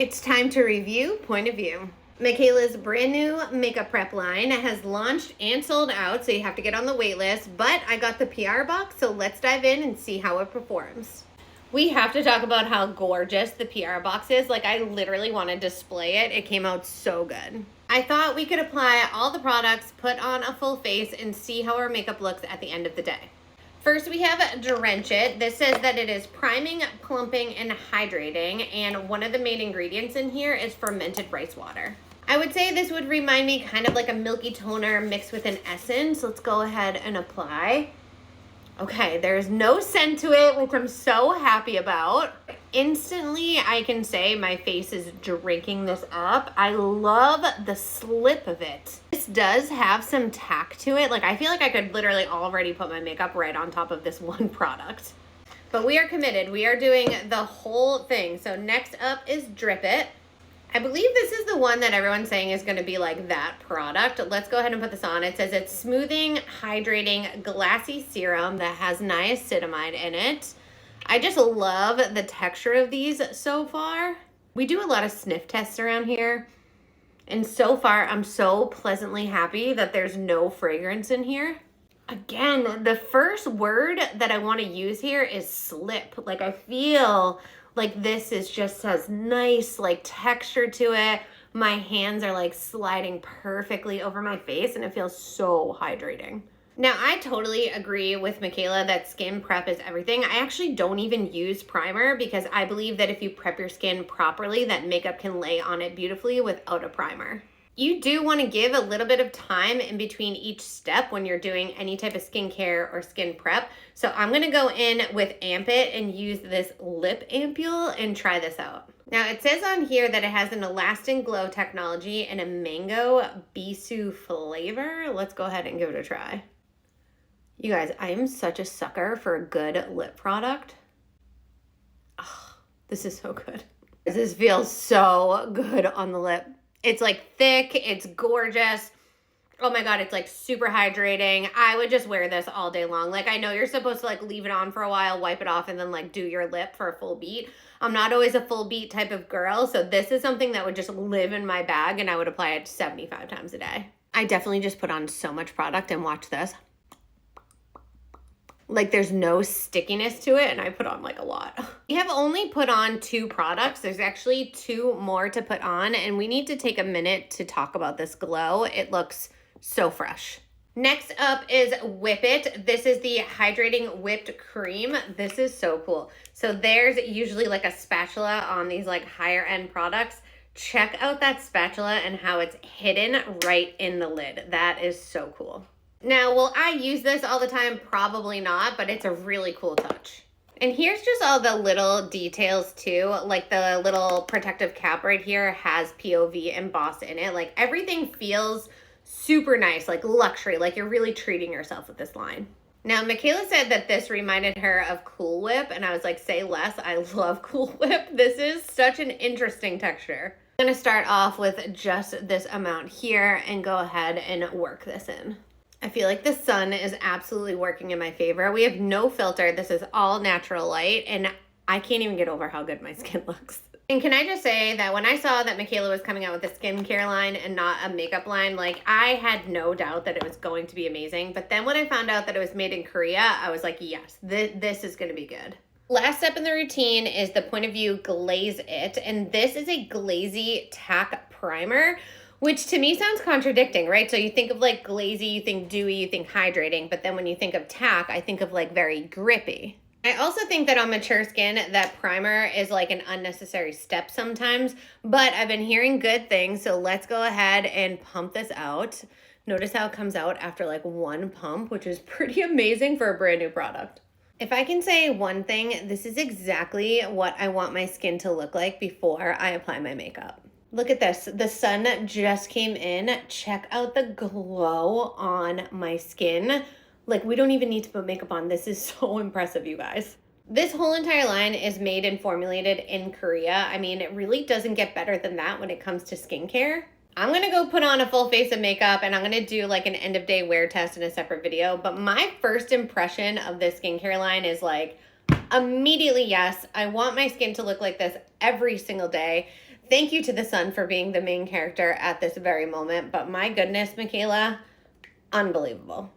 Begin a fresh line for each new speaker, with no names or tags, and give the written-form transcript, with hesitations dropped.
It's time to review Point of View. Mikayla's brand new makeup prep line has launched and sold out, so you have to get on the wait list, but I got the PR box, so let's dive in and see how it performs. We have to talk about how gorgeous the PR box is. Like, I literally want to display it. It came out so good. I thought we could apply all the products, put on a full face, and see how our makeup looks at the end of the day. First, we have Drench It. This says that it is priming, plumping, and hydrating, and one of the main ingredients in here is fermented rice water. I would say this would remind me kind of like a milky toner mixed with an essence. Let's go ahead and apply. Okay, there's no scent to it, which I'm so happy about. Instantly, I can say my face is drinking this up. I love the slip of it. This does have some tack to it. Like, I feel like I could literally already put my makeup right on top of this one product. But we are committed. We are doing the whole thing. So next up is Drip It. I believe this is the one that everyone's saying is going to be like that product. Let's go ahead and put this on. It says it's smoothing, hydrating, glassy serum that has niacinamide in it. I just love the texture of these so far. We do a lot of sniff tests around here, and so far I'm so pleasantly happy that there's no fragrance in here. Again, the first word that I want to use here is slip. Like, I feel like this is just has nice like texture to it. My hands are like sliding perfectly over my face and it feels so hydrating. Now, I totally agree with Mikayla that skin prep is everything. I actually don't even use primer because I believe that if you prep your skin properly, that makeup can lay on it beautifully without a primer. You do want to give a little bit of time in between each step when you're doing any type of skincare or skin prep. So I'm going to go in with Amp It and use this lip ampule and try this out. Now, it says on here that it has an Elastin Glow technology and a mango bisou flavor. Let's go ahead and give it a try. You guys, I am such a sucker for a good lip product. Oh, this is so good. This feels so good on the lip. It's like thick, it's gorgeous. Oh my God, it's like super hydrating. I would just wear this all day long. Like, I know you're supposed to like leave it on for a while, wipe it off, and then like do your lip for a full beat. I'm not always a full beat type of girl, so this is something that would just live in my bag and I would apply it 75 times a day. I definitely just put on so much product and watch this. Like, there's no stickiness to it, and I put on like a lot. We have only put on 2 products. There's actually 2 more to put on, and we need to take a minute to talk about this glow. It looks so fresh. Next up is Whip It. This is the hydrating whipped cream. This is so cool. So there's usually like a spatula on these like higher end products. Check out that spatula and how it's hidden right in the lid. That is so cool. Now, will I use this all the time? Probably not, but it's a really cool touch. And here's just all the little details too. Like, the little protective cap right here has POV embossed in it. Like, everything feels super nice, like luxury, like you're really treating yourself with this line. Now, Mikayla said that this reminded her of Cool Whip, and I was like, say less. I love Cool Whip. This is such an interesting texture. I'm gonna start off with just this amount here and go ahead and work this in. I feel like the sun is absolutely working in my favor. We have no filter. This is all natural light, and I can't even get over how good my skin looks. And can I just say that when I saw that Mikayla was coming out with a skincare line and not a makeup line, like, I had no doubt that it was going to be amazing. But then when I found out that it was made in Korea, I was like, yes, this is gonna be good. Last step in the routine is the Point of View Glaze It, and this is a glazy tack primer, which to me sounds contradicting, right? So you think of like glazy, you think dewy, you think hydrating, but then when you think of tack, I think of like very grippy. I also think that on mature skin, that primer is like an unnecessary step sometimes, but I've been hearing good things, so let's go ahead and pump this out. Notice how it comes out after like 1 pump, which is pretty amazing for a brand new product. If I can say one thing, this is exactly what I want my skin to look like before I apply my makeup. Look at this. The sun just came in. Check out the glow on my skin. Like, we don't even need to put makeup on. This is so impressive, you guys. This whole entire line is made and formulated in Korea. I mean, it really doesn't get better than that when it comes to skincare. I'm gonna go put on a full face of makeup and I'm gonna do like an end of day wear test in a separate video. But my first impression of this skincare line is like, immediately yes, I want my skin to look like this every single day. Thank you to the sun for being the main character at this very moment. But my goodness, Mikayla, unbelievable.